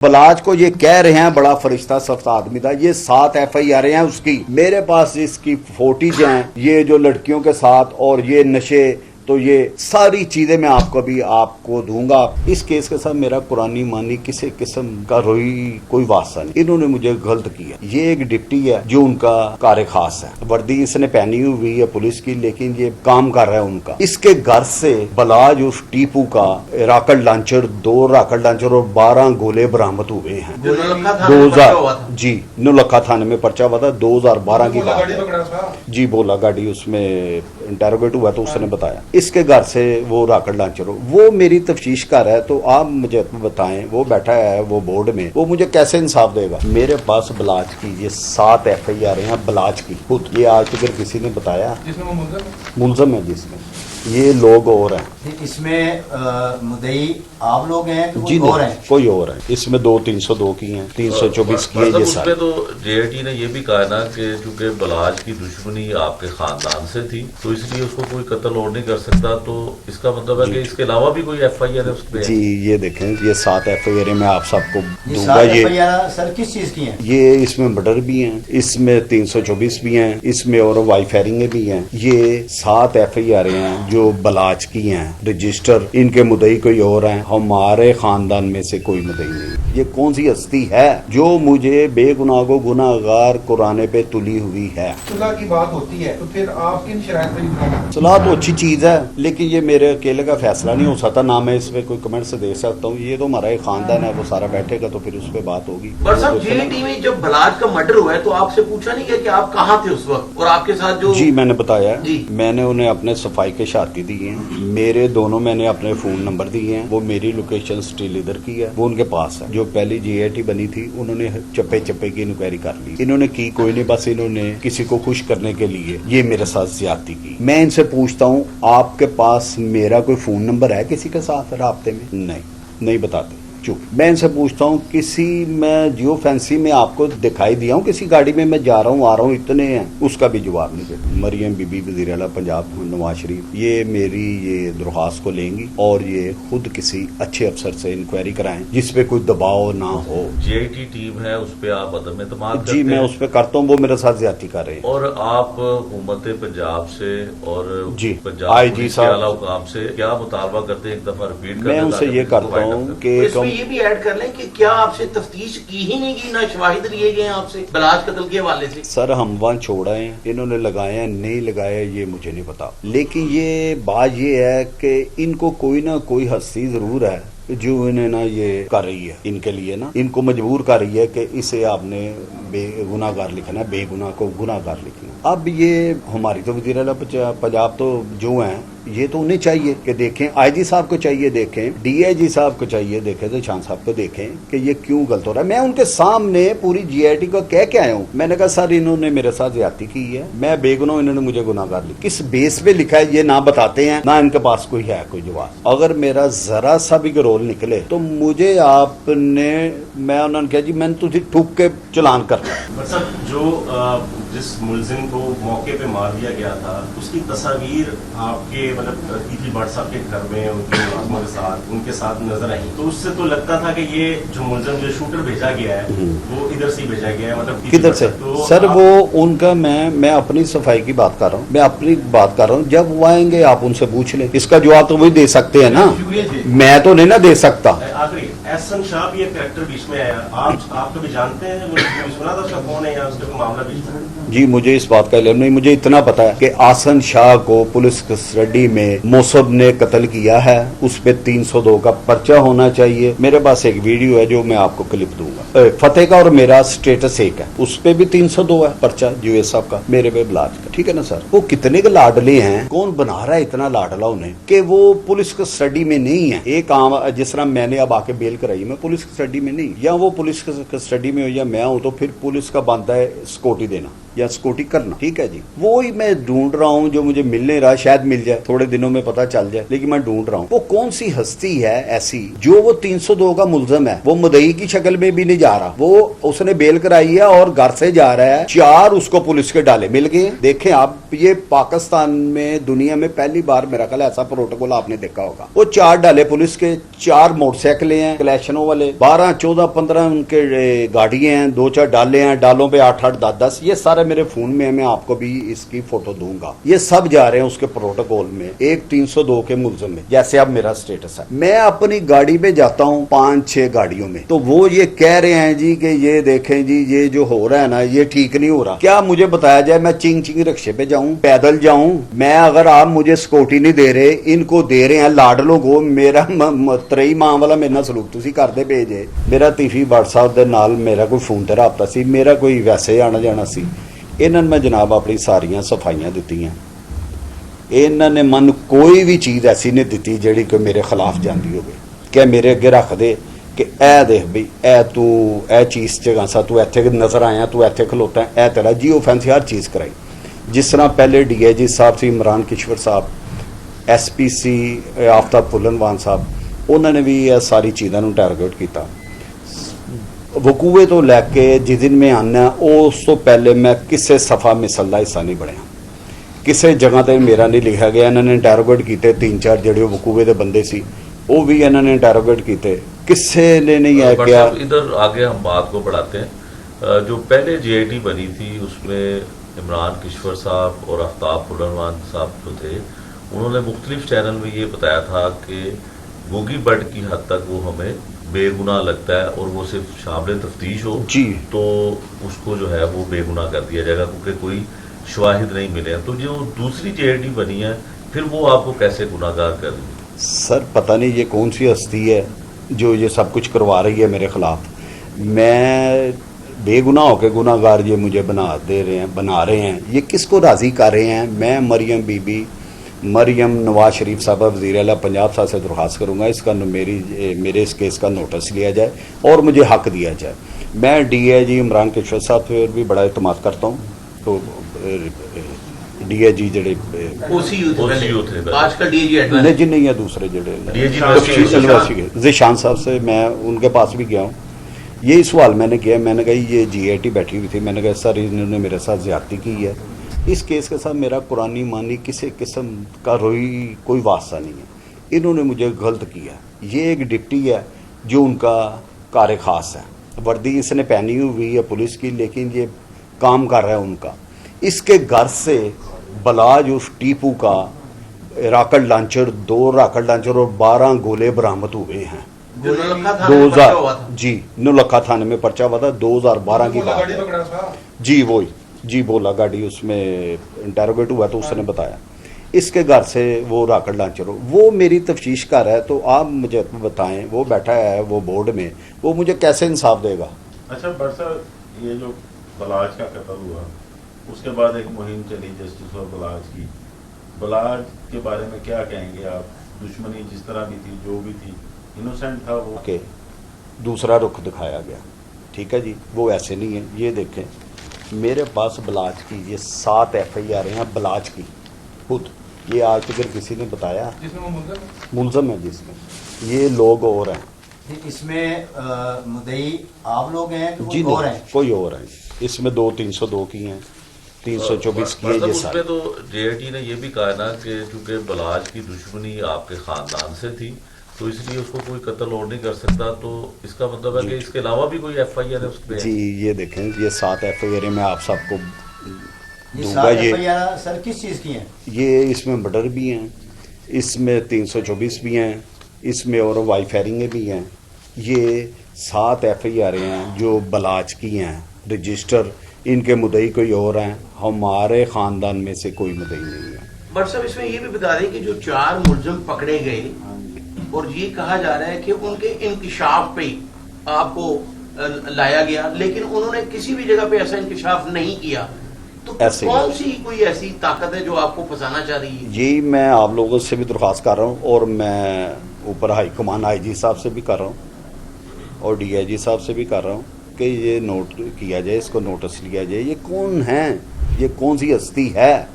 बलाज को ये कह रहे हैं बड़ा फरिश्ता सख्त आदमी था। ये 7 FIR हैं उसकी, मेरे पास इसकी फोटीज हैं, ये जो लड़कियों के साथ और ये नशे, तो ये सारी चीजें मैं आपको दूंगा। इस केस के साथ मेरा कुरानी मानी किसी किस्म का कोई वास्ता नहीं। इन्होंने मुझे गलत किया। ये एक डिप्टी है जो उनका कार्य खास है, वर्दी इसने पहनी हुई है पुलिस की, लेकिन ये काम कर रहा है उनका। इसके घर से बलाज उस टीपू का रॉकेट लॉन्चर, 2 रॉकेट लॉन्चर और 12 गोले बरामद हुए हैं। 2000 जी नौलखा थाने में पर्चा हुआ था, 2012 की बात है जी। बोला गाड़ी उसमें इंटेरोगेट हुआ तो उसने बताया इसके घर से वो रॉकेट लॉन्चर हो। वो मेरी तफ्तीश कर रहा है, तो आप मुझे बताएं, वो बैठा है वो बोर्ड में, वो मुझे कैसे इंसाफ देगा। मेरे पास बलाज की ये 7 FIR हैं बलाज की खुद। ये आज तक किसी ने बताया जिसमें वो मुलजम है, जिसमें ये लोग और हैं। इसमें मुद्दई आप लोग हैं कि जी और हैं? कोई और है। इसमें 302 की हैं, 324 की है। ये उसमें तो JIT ने ये भी कहा ना कि चूंकि बलाज की दुश्मनी आपके खानदान से थी तो इसलिए उसको कोई कत्ल और नहीं कर सकता। तो इसका मतलब है कि इसके अलावा भी कोई FIR है उसपे? जी ये देखें, ये 7 FIR मैं आप सबको दूंगा। ये सर किस चीज की हैं? ये इसमें मर्डर भी हैं, इसमें 324 भी हैं, इसमें और वाइफायरिंग भी हैं। ये 7 FIR हैं जो बलाज की हैं रजिस्टर। इनके मुद्दई कोई और हैं, हमारे खानदान में से कोई मुद्दई नहीं। ये कौन सी हस्ती है जो मुझे बेगुनाह को गुनाहगार कुराने पे तुली हुई है? सुलह की बात होती है तो फिर आप किन शराइत पर? सुलह तो अच्छी चीज है, लेकिन ये मेरे अकेले का फैसला नहीं हो सकता, ना मैं इसमें कोई कमेंट से दे सकता हूँ। ये तो हमारा एक खानदान है, वो सारा बैठेगा तो फिर उस पर बात होगी। JIT में जब बलाज का मर्डर हुआ है तो आपसे पूछा नहीं गया कि आप कहाँ थे उस वक्त और आपके साथ जो? जी मैंने बताया, मैंने उन्हें अपने सफाई के शाती दी हैं, मेरे दोनों मैंने अपने फोन नंबर दिए हैं। वो मेरी लोकेशन स्टिल इधर की है, वो उनके पास है। जो पहली JIT बनी थी उन्होंने चप्पे चप्पे की इंक्वायरी कर ली। इन्होंने की कोई नहीं, बस इन्होंने किसी को खुश करने के लिए ये मेरे साथ ज्यादती की। मैं इनसे पूछता हूँ आपके पास मेरा कोई फोन नंबर है किसी के साथ राब्ते में? नहीं बताते, चुप। मैं इनसे पूछता हूँ किसी में जियो फैंसी में आपको दिखाई दिया हूँ किसी गाड़ी में मैं जा रहा हूँ आ रहा हूँ इतने हैं? उसका भी जवाब नहीं देता। मरियम बीबी वज़ीर आला पंजाब नवाज शरीफ ये मेरी ये दरख्वास्त को लेंगी और ये खुद किसी अच्छे अफसर से इंक्वायरी कराएं जिसपे कोई दबाव ना हो। JIT टीम है उस पर आप अदम एतमाद जी मैं उस पर करता हूँ, वो मेरे साथ ज्यादती कर रहे हैं। और आप हुकूमत पंजाब से और जी पंजाब IG साहब आला हुकाम से क्या मुतालबा करते हैं? एक दफा रिपीट मैं उनसे ये करता हूँ कि ये भी ऐड कर लें कि क्या आपसे तफ्तीश की ही नहीं की, ना शवाहिद लिए गए आपसे बलाज कत्ल के हवाले से? सर हम वहाँ छोड़ा है, इन्होंने लगाया नहीं लगाया ये मुझे नहीं पता, लेकिन ये बात ये है कि इनको कोई ना कोई हस्ती जरूर है जो इन्हें ना ये कर रही है, इनके लिए ना इनको मजबूर कर रही है कि इसे आपने बेगुनाहगार लिखना, बेगुनाह को गुनाहगार लिखना। अब ये हमारी तो वज़ीर आला पंजाब तो जो हैं ये तो उन्हें चाहिए कि देखें, IG साहब को चाहिए देखें, DIG साहब को चाहिए देखें, तो शान साहब को देखें कि ये क्यों गलत हो रहा है। मैं उनके सामने पूरी JIT को कह के आया हूँ। मैंने कहा सर इन्होंने मेरे साथ ज्यादती की है, मैं बेगुनाह, इन्होंने मुझे गुनाहगार लिखा। किस बेस पे लिखा है ये ना बताते हैं, ना इनके पास कोई है कोई जवाब। अगर मेरा जरा सा भी रोल निकले तो मुझे आपने, मैं उन्होंने कहा जी मैंने तुझे ठुक के चलान कर सर जो जिस मुलजिम को मौके पे मार दिया गया था उसकी तस्वीर आपके मतलब टीटी भट्ट साहब के घर में उनके मुलाजमों के साथ उनके साथ नजर आई, तो उससे तो लगता था कि ये जो मुलजिम जो शूटर भेजा गया है वो इधर से ही भेजा गया है। मतलब किधर से? तो सर वो उनका मैं अपनी सफाई की बात कर रहा हूँ, मैं अपनी बात कर रहा हूँ। जब वो आएंगे आप उनसे पूछ लें, इसका जवाब तो वही दे सकते हैं ना, मैं तो नहीं ना दे सकता। आखिरी एहसन शाह भी एक कैरेक्टर बीच में आया, आप कभी जानते हैं वो सुना था उसका कौन है या उसका मामला बीच में? जी मुझे इस बात का इल्म नहीं, मुझे इतना पता है कि आसन शाह को पुलिस कस्टडी में मोसब ने कत्ल किया है, उस पे 302 का पर्चा होना चाहिए। मेरे पास एक वीडियो है जो मैं आपको क्लिप दूंगा, फतेह का और मेरा स्टेटस एक है, उस पे भी 302 है पर्चा जुए साहब का, मेरे पे बलाज का, ठीक है ना सर। वो कितने के लाडले हैं, कौन बना रहा है इतना लाडला उन्हें कि वो पुलिस कस्टडी में नहीं है। एक आम जिस तरह मैंने अब आके बेल कराई, मैं पुलिस कस्टडी में नहीं, या वो पुलिस कस्टडी में हो या मैं हूं, तो फिर पुलिस का बनता है सिक्योरिटी देना। या स्कूटी करना, ठीक है जी। वो ही मैं ढूंढ रहा हूँ जो मुझे मिल नहीं रहा, शायद मिल जाए, थोड़े दिनों में पता चल जाए, लेकिन मैं ढूंढ रहा हूँ वो कौन सी हस्ती है ऐसी जो वो 302 का मुलजम है, वो मुदई की शक्ल में भी नहीं जा रहा, वो उसने बेल कराई है और घर से जा रहा है, 4 उसको पुलिस के डाले मिल गए। देखें आप, ये पाकिस्तान में दुनिया में पहली बार मेरा ख्याल ऐसा प्रोटोकॉल आपने देखा होगा। वो 4 डाले पुलिस के, 4 मोटरसाइकिलें हैं कलेक्शनों वाले, 12, 14, 15 उनके गाड़ियां हैं, 2-4 डाले हैं, डालों पे 8-8, 10-10, ये सारे मेरे फोन में, मैं आपको भी इसकी फोटो दूंगा। ये सब जा रहे हैं उसके प्रोटोकॉल में, एक 302 के मुलजम में, जैसे अब मेरा स्टेटस है। मैं अपनी गाड़ी पे जाता हूँ 5-6 गाड़ियों में, तो वो ये कह रहे हैं जी कि ये देखें जी, ये जो हो रहा है ना, ये ठीक नहीं हो रहा। क्या मुझे बताया जाए, मैं चिंग चिंग रिक्शे पे जाऊं, पैदल जाऊं? मैं, अगर आप मुझे स्कूटी नहीं दे रहे, इनको दे रहे हैं लाडलों को, मेरा तरई मां वाला मेरे नाल सलूक तुसी करदे भेजे। मेरा तीफी व्हाट्सएप दे नाल मेरा कोई फोन ते राबता सी, मेरा कोई वैसे आना जाना सी। इन्होंने मैं जनाब अपनी सारियां सफाइयां दित्तियां, इन्होंने मन कोई भी चीज़ ऐसी नहीं दी जी कोई मेरे खिलाफ जाती हो। क्या मेरे अगे रख दे कि ए देख बई, ए तू ए चीज़ जगह सा, तू इत्थे नज़र आया, तू इत्थे खलोता है, ए तेरा जी ऑफेंस हर चीज़ कराई। जिस तरह पहले DIG साहब से इमरान किश्वर साहब, SPC आफ्ताब फुलनवान साहब, उन्होंने भी यह सारी चीज़ों टारगेट किया। वकूए तो लैके जिस दिन मैं आना, उस तो पहले मैं किसी सफ़ा मिसल का हिस्सा नहीं बनया, किसी जगह पर मेरा नहीं लिखा गया। इन्होंने इंटैरोगेट किए 3-4 जोड़े वकूए के बंदे सी, वो भी इन्होंने इंटैरोगेट किए, किसी ने नहीं है क्या। इधर आगे हम बात को बढ़ाते हैं। जो पहले JIT बनी थी उसमें इमरान किश्वर साहब और आफ्ताब फुलनवान साहब जो थे, उन्होंने मुख्तलिफ चैनल में ये बताया था कि गोगी बट की हद तक वो हमें बेगुनाह लगता है और वो सिर्फ शामिल तफ्तीश हो जी, तो उसको जो है वो बेगुनाह कर दिया जाएगा क्योंकि कोई शवाहिद नहीं मिले हैं। तो जो दूसरी JIT बनी है, फिर वो आपको कैसे गुनाहगार कर रही है? सर पता नहीं ये कौन सी हस्ती है जो ये सब कुछ करवा रही है मेरे खिलाफ। मैं बेगुनाह होकर गुनाहगार ये मुझे बना रहे हैं, ये किसको राज़ी कर रहे हैं? मैं मरियम बीबी, मरियम नवाज शरीफ साहब वज़ीर आला पंजाब साहब से दरख्वास्त करूँगा इसका मेरे इस केस का नोटिस लिया जाए और मुझे हक दिया जाए। मैं DIG इमरान किश्वर साहब पर भी बड़ा इत्मीनान करता हूँ, तो DIG जड़े आजकल DIG नहीं जी, नहीं है दूसरे जड़े ज़ीशान साहब से मैं उनके पास भी गया हूँ। यही सवाल मैंने किया, मैंने कहा ये JIT बैठी हुई थी, मैंने कहा सर इन्होंने मेरे साथ ज़्यादती की है, इस केस के साथ मेरा कुरानी मानी किसी किस्म का कोई वास्ता नहीं है, इन्होंने मुझे गलत किया। ये एक डिप्टी है जो उनका कार ख़ास है, वर्दी इसने पहनी हुई है पुलिस की, लेकिन ये काम कर रहा है उनका। इसके घर से बलाज उस टीपू का राकेट लॉन्चर, 2 राकेट लॉन्चर और 12 गोले बरामद हुए हैं। 2000 जी, नौलखा थाने में पर्चा हुआ था, 2012 की बात है जी। वही जी, बोला गाड़ी उसमें इंटरोगेट हुआ तो उसने बताया इसके घर से वो राकेट लॉन्चर हो। वो मेरी तफ्तीश कर रहा है, तो आप मुझे बताएं, वो बैठा है वो बोर्ड में, वो मुझे कैसे इंसाफ देगा? अच्छा बट सर, ये जो बलाज का कत्ल हुआ उसके बाद एक मुहिम चली जस्टिस और बलाज की, बलाज के बारे में क्या कहेंगे आप? दुश्मनी जिस तरह भी थी, जो भी थी, इनोसेंट था वो के दूसरा रुख दिखाया गया, ठीक है जी, वो ऐसे नहीं है। ये देखें मेरे पास बलाज की ये 7 FIR हैं बलाज की खुद, ये आज तक किसी ने बताया जिसमें वो मुलजम है जिसमें, ये लोग और हैं इसमें मुद्दई आप लोग हैं कि जी, कोई और हैं? कोई और है इसमें, 2 302 की हैं, 324 की है ये उसमें सारे। तो JIT ने ये भी कहा ना कि चूंकि बलाज की दुश्मनी आपके खानदान से थी तो इसलिए उसको कोई कत्ल और नहीं कर सकता, तो इसका मतलब है कि इसके अलावा भी कोई FIR है उस पर? जी ये देखें, ये 7 FIR मैं आप सबको ये दूंगा। 7 ये FIR सर किस चीज़ की हैं? ये इसमें मर्डर भी हैं, इसमें 324 भी हैं, इसमें और वाई फायरिंग भी हैं। ये 7 FIR हैं जो बलाज की हैं, रजिस्टर इनके मुद्दई कोई और हैं, हमारे ख़ानदान में से कोई मुद्दई नहीं है। बट साहब इसमें ये भी बता रहे कि जो 4 मुलजिम पकड़े गए और ये कहा जा रहा है कि उनके इंकिशाफ पे आपको लाया गया, लेकिन उन्होंने किसी भी जगह पे ऐसा इंकिशाफ नहीं किया, तो कौन सी कोई ऐसी ताकत है जो आपको फंसाना चाह रही है? यही मैं आप लोगों से भी दरख्वास्त कर रहा हूँ और मैं ऊपर हाई कमान IG साहब से भी कर रहा हूँ और DIG साहब से भी कर रहा हूँ कि ये नोट किया जाए, इसको नोटिस लिया जाए। ये कौन है, ये कौन सी हस्ती है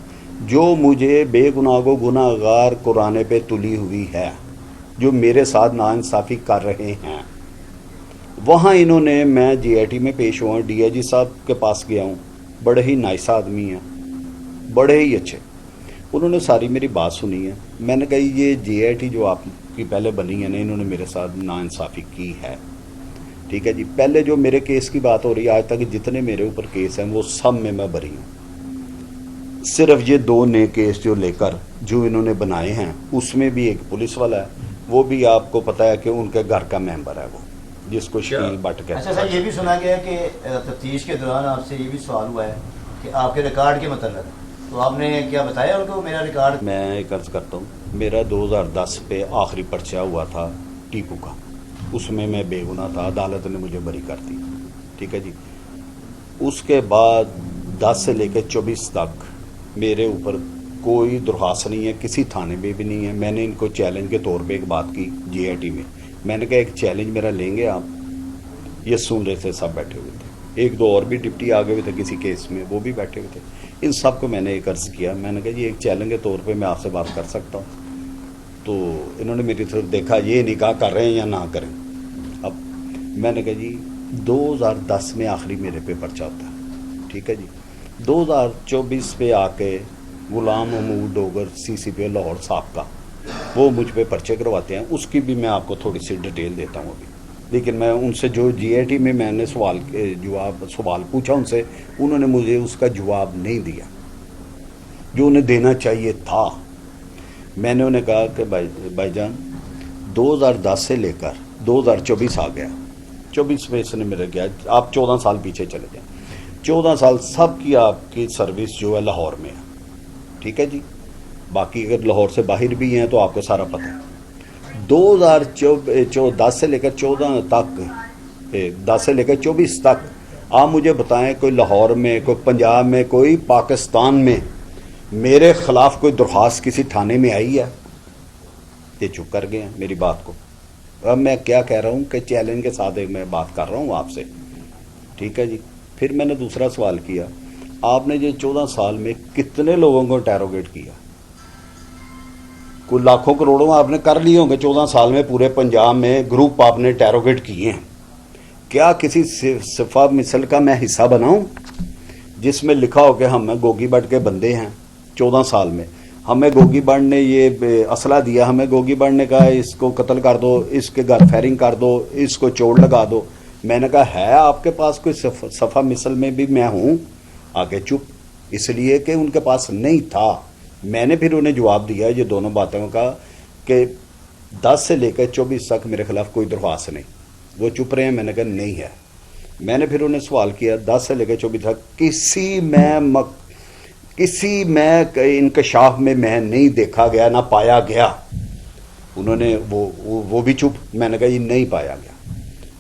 जो मुझे बेगुनाह को गुनाहगार कुराने पे तुली हुई है, जो मेरे साथ नाइंसाफ़ी कर रहे हैं। वहाँ इन्होंने, मैं जीआईटी में पेश हुआ, डीआईजी साहब के पास गया हूँ, बड़े ही नाइस आदमी हैं, बड़े ही अच्छे। उन्होंने सारी मेरी बात सुनी है। मैंने कही ये जीआईटी जो आपकी पहले बनी है ना, इन्होंने मेरे साथ नाइंसाफ़ी की है, ठीक है जी। पहले जो मेरे केस की बात हो रही है, आज तक जितने मेरे ऊपर केस हैं वो सब में मैं बरी हूँ। सिर्फ ये 2 नए केस जो लेकर जो इन्होंने बनाए हैं, उसमें भी एक पुलिस वाला है, वो भी आपको पता है कि उनके घर का मेंबर है वो, जिसको शकील भट्ट कहते हैं। अच्छा सर, ये भी सुना गया कि तफ्तीश के दौरान आपसे ये भी सवाल हुआ है कि आपके रिकॉर्ड के मतलब, तो आपने क्या बताया उनको मेरा रिकॉर्ड? मैं एक अर्ज करता हूँ, मेरा 2010 पे आखिरी पर्चा हुआ था टीपू का, उसमें मैं बेगुनाह था, अदालत ने मुझे बरी कर दी, ठीक है जी। उसके बाद 10 से लेकर 24 तक मेरे ऊपर कोई दरख्वास्त नहीं है, किसी थाने में भी नहीं है। मैंने इनको चैलेंज के तौर पे एक बात की जीआईटी में, मैंने कहा एक चैलेंज मेरा लेंगे आप? ये सुन रहे थे, सब बैठे हुए थे, 1-2 और भी डिप्टी आ गए हुए थे किसी केस में, वो भी बैठे हुए थे। इन सब को मैंने एक अर्ज किया, मैंने कहा जी एक चैलेंज के तौर पे मैं आपसे बात कर सकता हूँ। तो इन्होंने मेरी तरफ देखा, ये नहीं कहा कर रहे हैं या ना करें। अब मैंने कहा जी 2010 में आखिरी मेरे पे पर्चा होता है, ठीक है जी। 2024 पे आके गुलाम महमूद डोगर CCP लाहौर साहब का, वो मुझ पे पर्चे करवाते हैं, उसकी भी मैं आपको थोड़ी सी डिटेल देता हूँ अभी। लेकिन मैं उनसे जो जीआईटी में मैंने सवाल पूछा उनसे, उन्होंने मुझे उसका जवाब नहीं दिया जो उन्हें देना चाहिए था। मैंने उन्हें कहा कि भाईजान 2010 से लेकर 2024 आ गया, 24 में इसने मेरे गया, आप 14 साल पीछे चले जाएं, 14 साल सबकी आपकी सर्विस जो है लाहौर में है, ठीक है जी। बाकी अगर लाहौर से बाहर भी हैं तो आपको सारा पता है। 2010 से लेकर 14 तक, 10 से लेकर 24 तक आप मुझे बताएं, कोई लाहौर में, कोई पंजाब में, कोई पाकिस्तान में मेरे खिलाफ कोई दरख्वास्त किसी थाने में आई है? ये चुप कर गए हैं मेरी बात को। अब मैं क्या कह रहा हूँ कि चैलेंज के साथ एक मैं बात कर रहा हूँ आपसे, ठीक है जी। फिर मैंने दूसरा सवाल किया, आपने ये 14 साल में कितने लोगों को इंटेरोगेट किया? कोई लाखों करोड़ों आपने कर लिए होंगे 14 साल में, पूरे पंजाब में ग्रुप आपने इंटेरोगेट किए हैं। क्या किसी सिफा मिसल का मैं हिस्सा बनाऊं जिसमें लिखा हो कि हम गोगी भट्ट के बंदे हैं? 14 साल में हमें गोगी भट्ट ने ये असला दिया, हमें गोगी भट्ट ने कहा इसको कत्ल कर दो, इसके घर फायरिंग कर दो, इसको चोट लगा दो। मैंने कहा है आपके पास कोई सफा मिसल में भी मैं हूं? आगे चुप, इसलिए कि उनके पास नहीं था। मैंने फिर उन्हें जवाब दिया ये दोनों बातों का कि 10 से लेकर 24 तक मेरे खिलाफ कोई दरख्वास्त नहीं। वो चुप रहे हैं, मैंने कहा नहीं है। मैंने फिर उन्हें सवाल किया 10 से लेकर 24 तक किसी में इंकशाफ में मैं नहीं देखा गया, ना पाया गया। उन्होंने वो भी चुप। मैंने कहा ये नहीं पाया गया।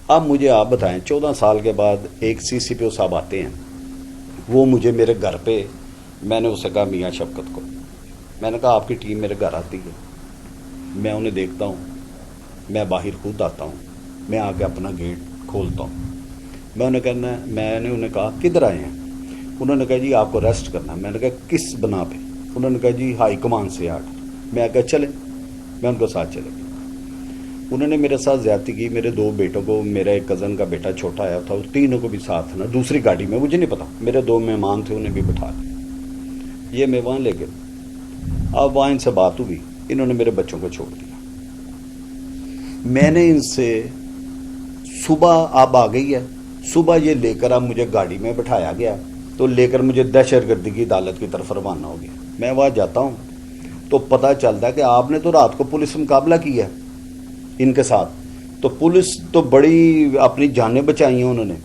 अब मुझे आप बताएं, 14 साल के बाद एक CCPO साहब आते हैं, वो मुझे मेरे घर पे, मैंने उससे कहा मियाँ शफकत को, मैंने कहा आपकी टीम मेरे घर आती है, मैं उन्हें देखता हूँ, मैं बाहर खुद आता हूँ, मैं आके अपना गेट खोलता हूँ। मैंने उन्हें कहा किधर आए हैं? उन्होंने कहा जी आपको अरेस्ट करना है। मैंने कहा किस बना पे? उन्होंने कहा जी हाई कमान से आर्डर। मैं कहा चले, मैं उनको साथ चले गया। उन्होंने मेरे साथ ज्यादती की। मेरे 2 बेटों को, मेरा एक कज़न का बेटा छोटा आया था, और तीनों को भी साथ ना दूसरी गाड़ी में, मुझे नहीं पता, मेरे 2 मेहमान थे, उन्हें भी बिठा लिया। ये मैं वहाँ ले गया। अब वहाँ इनसे बात हुई, इन्होंने मेरे बच्चों को छोड़ दिया। मैंने इनसे सुबह अब आ गई है, सुबह ये लेकर अब मुझे गाड़ी में बिठाया गया, तो लेकर मुझे दहशतगर्दी की अदालत की तरफ रवाना हो गया। मैं वहाँ जाता हूँ तो पता चलता है कि आपने तो रात को पुलिस मुकाबला किया इनके साथ, तो पुलिस तो बड़ी अपनी जानें बचाई हैं उन्होंने।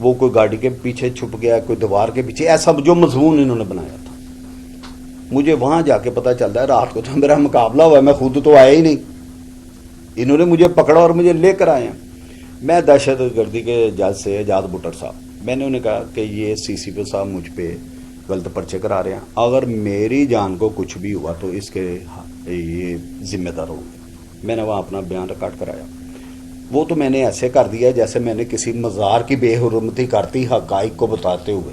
वो कोई गाड़ी के पीछे छुप गया, कोई दीवार के पीछे, ऐसा जो मजमून इन्होंने बनाया था। मुझे वहाँ जाके पता चलता है रात को तो मेरा मुकाबला हुआ, मैं खुद तो आया ही नहीं, इन्होंने मुझे पकड़ा और मुझे लेकर आए हैं। मैं दहशतगर्दी के जज से आजाद बुटर साहब, मैंने उन्हें कहा कि ये CCPO साहब मुझ पे गलत पर्चे करा रहे हैं, अगर मेरी जान को कुछ भी हुआ तो इसके ये जिम्मेदार होंगे। मैंने वहाँ अपना बयान रिकॉर्ड कराया। وہ تو میں نے ایسے کر دیا جیسے میں نے کسی مزار کی بے حرمتی کرتی حقائق کو بتاتے ہوئے.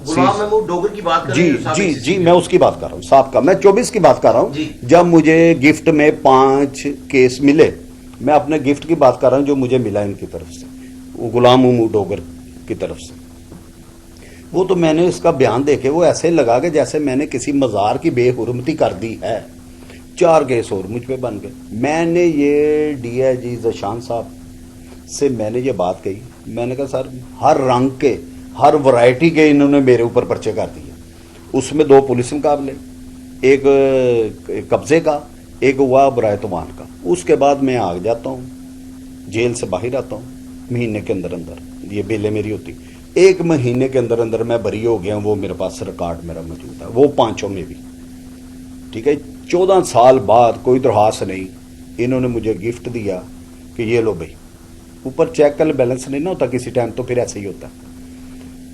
غلام محمود ڈوگر کی بات کر رہے جی ہیں جو جی سابق جی میں اس کی بات کر رہا ہوں صاحب کا. میں 24 کی بات کر رہا جی. ہوں جب مجھے گفٹ میں 5 کیس ملے. میں اپنے گفٹ کی بات کر رہا ہوں جو مجھے ملا ان کی طرف سے, وہ غلام محمود ڈوگر کی طرف سے. وہ تو میں نے اس کا بیان دیکھے وہ ایسے لگا کہ جیسے میں نے کسی مزار کی بے حرمتی کر دی ہے. 4 کیس اور مجھ پہ بن گئے. میں نے یہ ڈی آئی جی ذیشان صاحب سے میں نے یہ بات کہی. میں نے کہا سر ہر رنگ کے ہر ورائٹی کے انہوں نے میرے اوپر پرچے کر دیے. اس میں 2 پولیس مقابلے, ایک قبضے کا, ایک ہوا برائے تمان کا. اس کے بعد میں آ جاتا ہوں, جیل سے باہر آتا ہوں مہینے کے اندر اندر. یہ بیلیں میری ہوتی 1 مہینے کے اندر اندر میں بری ہو گیا ہوں. وہ میرے پاس ریکارڈ میرا موجود ہے, وہ 5 میں بھی. ٹھیک ہے, 14 سال بعد کوئی درخواست نہیں. انہوں نے مجھے گفٹ دیا کہ یہ لو بھائی. اوپر چیک کا بیلنس نہیں نا ہوتا کسی ٹائم, تو پھر ایسے ہی ہوتا ہے.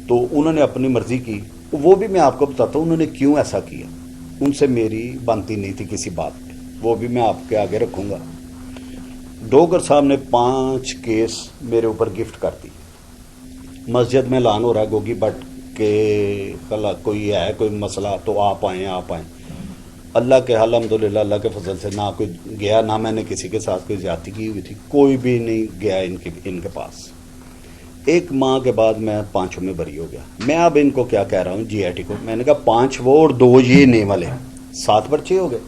تو انہوں نے اپنی مرضی کی. وہ بھی میں آپ کو بتاتا ہوں انہوں نے کیوں ایسا کیا. ان سے میری بنتی نہیں تھی کسی بات پہ, وہ بھی میں آپ کے آگے رکھوں گا. ڈوگر صاحب نے 5 کیس میرے اوپر گفٹ کر دی. مسجد میں اعلان ہو رہا ہے گوگی بٹ کے کوئی ہے کوئی مسئلہ تو آپ آئیں آپ آئیں. اللہ کے الحمدللہ اللہ کے فضل سے نہ کوئی گیا, نہ میں نے کسی کے ساتھ کوئی زیادتی کی ہوئی تھی. کوئی بھی نہیں گیا ان کے پاس. 1 ماہ کے بعد میں 5 میں بری ہو گیا. میں اب ان کو کیا کہہ رہا ہوں جی آئی ٹی کو, میں نے کہا 5 وہ اور 2 یہ نیے والے 7 پرچے ہو گئے.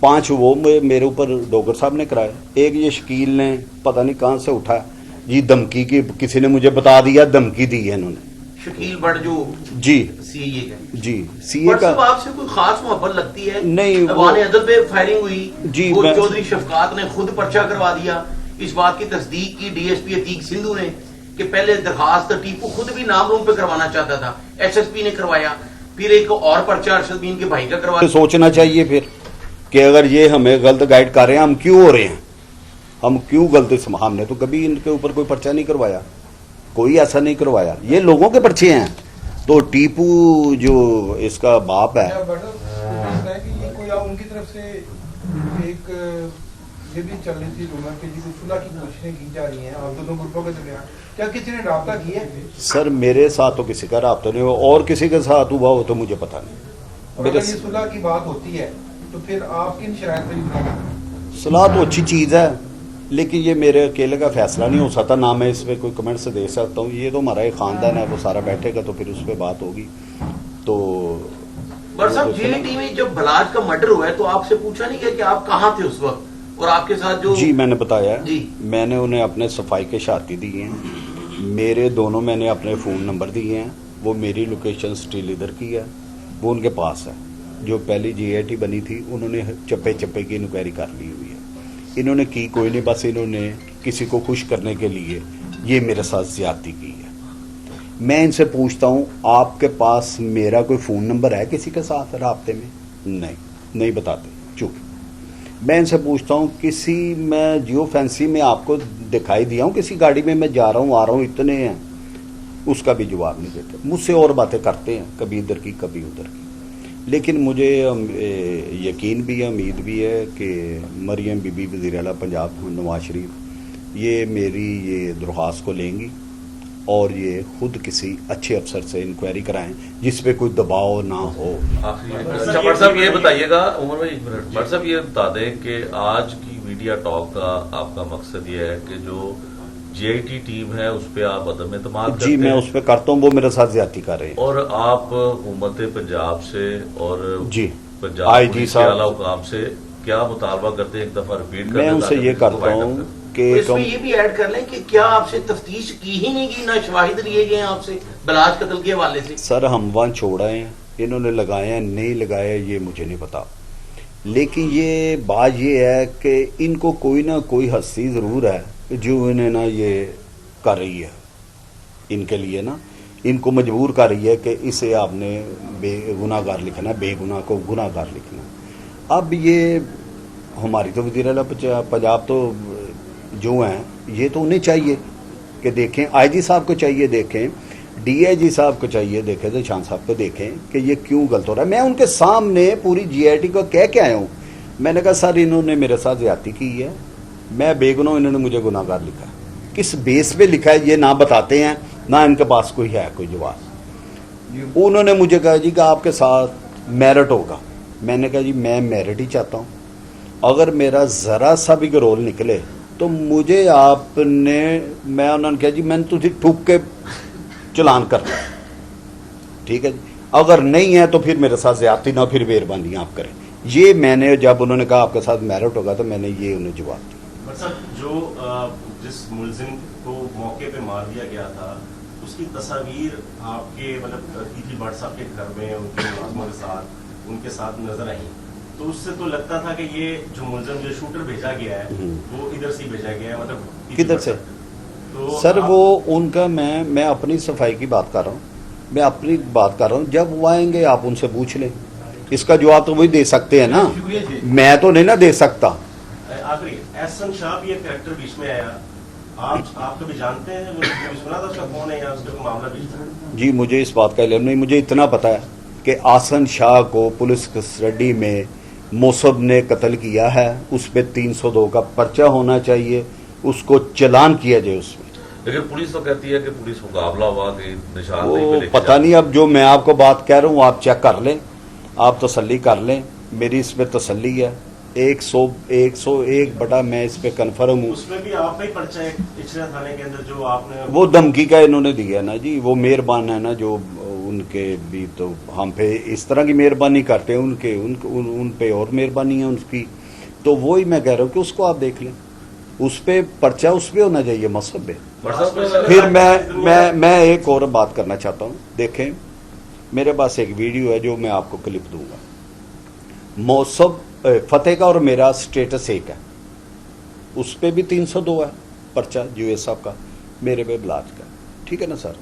5 وہ میرے اوپر ڈوگر صاحب نے کرائے. ایک یہ شکیل نے پتہ نہیں کہاں سے اٹھا جی دھمکی کی, کسی نے مجھے بتا دیا دھمکی دی ہے انہوں نے. شکیل بٹ جو جی سی اے کا جی سی اے کا آپ سے کوئی خاص محبت لگتی ہے؟ نہیں, ایوان عدل پہ فائرنگ ہوئی, جی وہ چودھری شفقات نے خود پرچہ کروا دیا. اس بات کی تصدیق کی D S P Atiq Sindhu نے کہ پہلے درخواست ٹیپو خود بھی نام روم پہ کروانا چاہتا تھا, ایس ایس پی نے کروایا, پھر ایک اور پرچہ ارشد بین کے بھائی کا کروایا. سوچنا چاہیے پھر کہ اگر یہ ہمیں غلط گائیڈ کر رہے ہیں ہم کیوں ہو رہے ہیں, ہم کیوں غلط. ہم نے تو کبھی ان کے اوپر کوئی پرچہ نہیں کروایا, کوئی ایسا نہیں کروایا. یہ لوگوں کے پرچے ہیں. تو ٹیپو جو اس کا باپ ہے یہ کوئی ان کی طرف سے ایک یہ بھی چل رہی تھی رومر کہ جی صلح کی کوششیں کی جا رہی ہیں آپ دونوں گروپوں کے درمیان, کیا کسی نے رابطہ کیا ہے؟ سر میرے ساتھ تو کسی کا رابطہ نہیں ہوا, اور کسی کے ساتھ ہوا ہو تو مجھے پتہ نہیں. اور اگر یہ صلح کی بات ہوتی ہے تو پھر آپ کن شرائط پر صلاح تو اچھی چیز ہے, لیکن یہ میرے اکیلے کا فیصلہ نہیں ہو سکتا, نہ میں اس پہ کوئی کمنٹ سے دے سکتا ہوں. یہ تو ہمارا ایک خاندان ہے, وہ سارا بیٹھے گا تو پھر اس پہ بات ہوگی. تو بٹ صاحب جے ٹی میں جب بلاج کا مرڈر ہوا ہے تو آپ سے پوچھا نہیں گیا کہ آپ کہاں تھے اس وقت, اور آپ کے ساتھ جو جی میں نے بتایا جی میں نے انہیں اپنے صفائی کے شاتی دیے ہیں, میرے دونوں میں نے اپنے فون نمبر دیے ہیں. وہ میری لوکیشن اسٹیل ادھر کی ہے, وہ ان کے پاس ہے. جو پہلی جی آئی ٹی بنی تھی انہوں نے چپے چپے کی انکوائری کر لی ہوئی ہے. انہوں نے کی کوئی نہیں, بس انہوں نے کسی کو خوش کرنے کے لیے یہ میرے ساتھ زیادتی کی ہے. میں ان سے پوچھتا ہوں آپ کے پاس میرا کوئی فون نمبر ہے کسی کے ساتھ رابطے میں؟ نہیں بتاتے چپ. میں ان سے پوچھتا ہوں کسی میں جیو فینسی میں آپ کو دکھائی دیا ہوں کسی گاڑی میں جا رہا ہوں آ رہا ہوں اتنے ہیں, اس کا بھی جواب نہیں دیتے. مجھ سے اور باتیں کرتے ہیں, کبھی ادھر کی کبھی ادھر کی. لیکن مجھے یقین بھی ہے, امید بھی ہے کہ مریم بی بی وزیر اعلیٰ پنجاب نواز شریف یہ میری یہ درخواست کو لیں گی اور یہ خود کسی اچھے افسر سے انکوائری کرائیں جس پہ کوئی دباؤ نہ ہو. اچھا بٹ صاحب یہ بتائیے گا, عمر بھائی ایک منٹ, بٹ صاحب یہ بتا دیں کہ آج کی میڈیا ٹاک کا آپ کا مقصد یہ ہے کہ جو جی آئی ٹی ٹیم ہے اس پہ آپ عدم اعتماد کرتے ہیں. جی میں اس پہ کرتا ہوں, وہ میرے ساتھ زیادتی کر رہے ہیں. اور آپ حکومت پنجاب سے اور جی پنجاب آئی جی پولیس کے صاحب اعلیٰ حکام سے کیا مطالبہ کرتے ہیں, ایک دفعہ ریپیٹ میں ان سے یہ کرتا ہوں کہ اس میں یہ بھی ایڈ کر لیں کہ کیا آپ سے تفتیش کی ہی نہیں کی, نہ شواہد لیے گئے ہیں آپ سے بلاج قتل کے حوالے سے؟ سر ہم وہاں چھوڑے ہیں, انہوں نے لگائے ہیں نہیں لگائے یہ مجھے نہیں پتا, لیکن یہ بات یہ ہے کہ ان کو کوئی نہ کوئی ہستی ضرور ہے جو انہیں نا یہ کر رہی ہے, ان کے لیے نا ان کو مجبور کر رہی ہے کہ اسے آپ نے بے گناہ گار لکھنا, بے گناہ کو گناہ گار لکھنا. اب یہ ہماری تو وزیر اعلیٰ پنجاب تو جو ہیں یہ تو انہیں چاہیے کہ دیکھیں, آئی جی صاحب کو چاہیے دیکھیں, ڈی آئی جی صاحب کو چاہیے دیکھیں, ذیشان صاحب کو دیکھیں کہ یہ کیوں غلط ہو رہا ہے. میں ان کے سامنے پوری جی آئی ٹی کو کہہ کے آیا ہوں. میں نے کہا سر انہوں نے میرے ساتھ زیادتی کی ہے, मैं बेगुनाह, इन्होंने मुझे गुनाहगार लिखा है। किस बेस पे लिखा है ये ना बताते हैं, ना इनके पास कोई है कोई जवाब। उन्होंने मुझे कहा जी कि आपके साथ मेरिट होगा। मैंने कहा जी मैं मेरिट ही चाहता हूँ, अगर मेरा ज़रा सा भी रोल निकले तो मुझे आपने, मैं उन्होंने कहा जी मैंने तुझे ठुक के चलान करना, ठीक है जी, अगर नहीं है तो फिर मेरे साथ ज्यादती ना, फिर मेहरबानी आप करें। ये मैंने जब उन्होंने कहा आपके साथ मेरिट होगा तो मैंने ये उन्हें जवाब दिया। सर जो जिस मुलजिम को मौके पे मार दिया गया था उसकी तस्वीर आपके मतलब तीतली भट्ट साहब के घर में उनके मुलाजमों के साथ उनके साथ नजर आई, तो उससे तो लगता था कि ये जो मुलजिम जो शूटर भेजा गया है वो इधर से ही भेजा गया है, मतलब किधर से? तो सर वो उनका, मैं अपनी सफाई की बात कर रहा हूँ, मैं अपनी बात कर रहा हूँ। जब वो आएंगे आप उनसे पूछ लें, इसका जवाब तो वही दे सकते हैं ना, मैं तो नहीं ना दे सकता। आखिरी एहसन शाह ये कैरेक्टर बीच में आया, आप कभी जानते हैं वो सुना था उसका कौन है या उसका कोई मामला बीच में? जी मुझे इस बात का इल्म नहीं, मुझे इतना पता है कि आसन शाह को पुलिस कस्टडी में मोसब ने कत्ल किया है, उस पर 302 का पर्चा होना चाहिए, उसको चलान किया जाए उसमें। लेकिन पुलिस तो कहती है कि पुलिस मुकाबला हुआ कि निशान वो नहीं पे लेके पता नहीं, अब जो मैं आपको बात कह रहा हूँ आप चेक कर लें, आप तसल्ली कर लें, मेरी इस पर तसल्ली है। 101 बटा मैं इस पे कन्फर्म हूँ। उसमें भी आप ही पर्चा है इचरा थाने के अंदर जो आपने वो धमकी का इन्होंने दिया ना जी, वो मेहरबान है ना जो उनके भी, तो हम पे इस तरह की मेहरबानी करते हैं, उन पे और मेहरबानी है उनकी, तो वही मैं कह रहा हूँ कि उसको आप देख लें, उस पे पर्चा उस पे होना चाहिए मसब पे। फिर मैं एक और बात करना चाहता हूँ, देखें मेरे पास एक वीडियो है जो मैं आपको क्लिप दूंगा। मौसब फतेह का और मेरा स्टेटस एक है, उस पे भी 302 है पर्चा यूएस साहब का, मेरे पे बलाज का, ठीक है ना सर।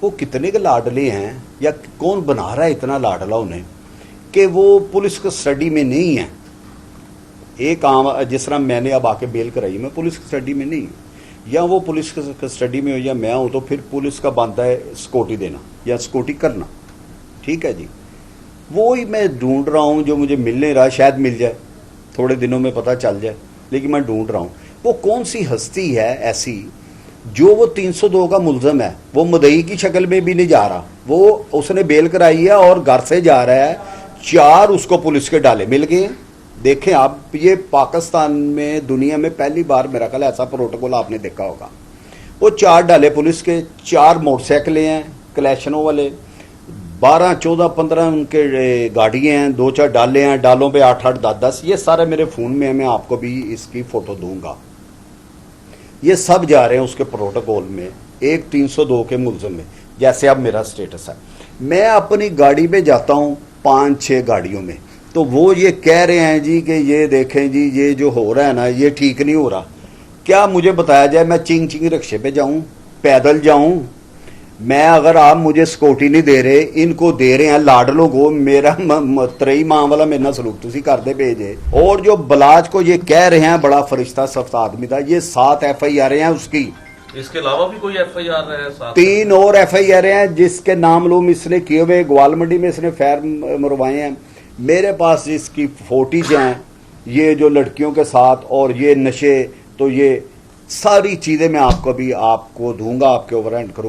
वो कितने के लाडले हैं या कौन बना रहा है इतना लाडला उन्हें कि वो पुलिस कस्टडी में नहीं है। एक आम जिस तरह मैंने अब आके बेल कराई, मैं पुलिस कस्टडी में नहीं हूँ, या वो पुलिस कस्टडी में हो या मैं हूँ, तो फिर पुलिस का बनता है सिक्योरिटी देना या सिक्योरिटी करना, ठीक है जी। वो ही मैं ढूंढ रहा हूँ जो मुझे मिल नहीं रहा, शायद मिल जाए, थोड़े दिनों में पता चल जाए, लेकिन मैं ढूंढ रहा हूँ वो कौन सी हस्ती है ऐसी जो वो 302 का मुलजम है, वो मुदई की शक्ल में भी नहीं जा रहा, वो उसने बेल कराई है और घर से जा रहा है, 4 उसको पुलिस के डाले मिल गए। देखें आप, ये पाकिस्तान में दुनिया में पहली बार मेरा ख्याल ऐसा प्रोटोकॉल आपने देखा होगा। वो 4 डाले पुलिस के, 4 मोटरसाइकिलें हैं क्लैशनों वाले, 12, 14, 15 उनके गाड़ियाँ हैं, 2-4 डाले हैं, डालों पे 8-8, 10-10, ये सारे मेरे फ़ोन में है, मैं आपको भी इसकी फ़ोटो दूंगा। ये सब जा रहे हैं उसके प्रोटोकॉल में, एक 302 के मुलज़म में, जैसे अब मेरा स्टेटस है। मैं अपनी गाड़ी पे जाता हूँ 5-6 गाड़ियों में, तो वो ये कह रहे हैं जी कि ये देखें जी ये जो हो रहा है ना ये ठीक नहीं हो रहा। क्या मुझे बताया जाए मैं चिंग रिक्शे पे जाऊँ, पैदल जाऊँ? मैं, अगर आप मुझे सिक्योरिटी नहीं दे रहे, इनको दे रहे हैं लाडलों को, मेरा त्रई माँ वाला मेरे ना सलूक तुसी कर दे भेजे। और जो बलाज को ये कह रहे हैं बड़ा फरिश्ता सख्त आदमी था, ये 7 FIR हैं उसकी, इसके अलावा भी कोई FIR है साथ? 3 और FIR हैं जिसके नाम लूम इसने किए हुए, ग्वाल मंडी में इसने फैर मरवाए हैं। मेरे पास इसकी फोटीज हैं, ये जो लड़कियों के साथ और ये नशे, तो ये सारी चीजें मैं आपको दूंगा, आपके ओवर हैंड करूंगा।